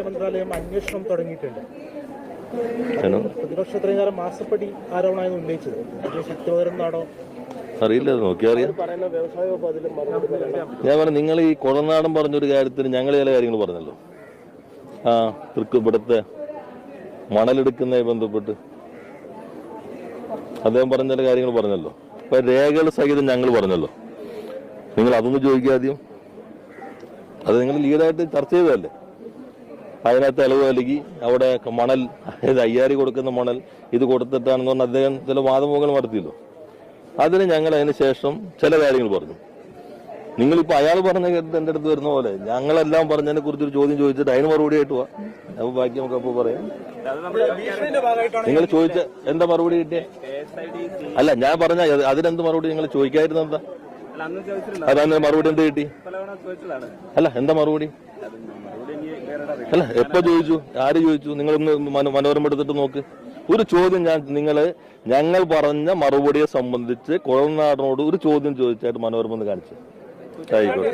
ധനകാര്യ മന്ത്രാലയം അന്വേഷണം തുടങ്ങിയിട്ടുണ്ട്. പ്രതിപക്ഷ ഇത്രയും കാലം മാസപ്പടി ആരോപണമായിരുന്നു ഉന്നയിച്ചത്. ശക്തി പകരുന്നതാണോ അറിയില്ല, നോക്കിയറിയാം. ഞാൻ പറഞ്ഞു, നിങ്ങൾ ഈ കൊളനാടൻ പറഞ്ഞൊരു കാര്യത്തിന് ഞങ്ങൾ ചില കാര്യങ്ങൾ പറഞ്ഞല്ലോ. ഇവിടുത്തെ മണലെടുക്കുന്നതുമായി ബന്ധപ്പെട്ട് അദ്ദേഹം പറഞ്ഞ ചില കാര്യങ്ങൾ പറഞ്ഞല്ലോ. അപ്പൊ രേഖകൾ സഹിതം ഞങ്ങൾ പറഞ്ഞല്ലോ. നിങ്ങൾ അതൊന്നും ചോദിക്കാദ്യം. അത് നിങ്ങൾ ലീഡായിട്ട് ചർച്ച ചെയ്തതല്ലേ. അതിനകത്ത് ഇളവ് നൽകി അവിടെ മണൽ, അതായത് 5000 കൊടുക്കുന്ന മണൽ ഇത് കൊടുത്തിട്ടാണെന്ന് പറഞ്ഞാൽ അദ്ദേഹം ചില വാദമുഖങ്ങൾ നടത്തിയല്ലോ. അതിന് ഞങ്ങൾ അതിന് ശേഷം ചില കാര്യങ്ങൾ പറഞ്ഞു. നിങ്ങളിപ്പോൾ അയാൾ പറഞ്ഞ കേട്ടിട്ട് എൻ്റെ അടുത്ത് വരുന്ന പോലെ ഞങ്ങളെല്ലാം പറഞ്ഞതിനെ കുറിച്ചൊരു ചോദ്യം ചോദിച്ചിട്ട് അതിന് മറുപടി ആയിട്ട് പോവാ. അപ്പൊ ബാക്കി നമുക്ക് അപ്പോൾ പറയാം. നിങ്ങൾ ചോദിച്ച എന്താ മറുപടി കിട്ടിയേ? അല്ല, ഞാൻ പറഞ്ഞ അതിനെന്ത് മറുപടി നിങ്ങൾ ചോദിക്കാതിരുന്ന എന്താ? അതാണ് മറുപടി എന്ത് കിട്ടി? അല്ല, എന്താ മറുപടി? അല്ല, എപ്പോ ചോദിച്ചു? ആര് ചോദിച്ചു? നിങ്ങളൊന്ന് മനോരമ എടുത്തിട്ട് നോക്ക്. ഒരു ചോദ്യം ഞങ്ങൾ പറഞ്ഞ മറുപടിയെ സംബന്ധിച്ച് കൊളനാടിനോട് ഒരു ചോദ്യം ചോദിച്ചായിട്ട് മനോരമ ഒന്ന് കാണിച്ചു. ആയിക്കോട്ടെ.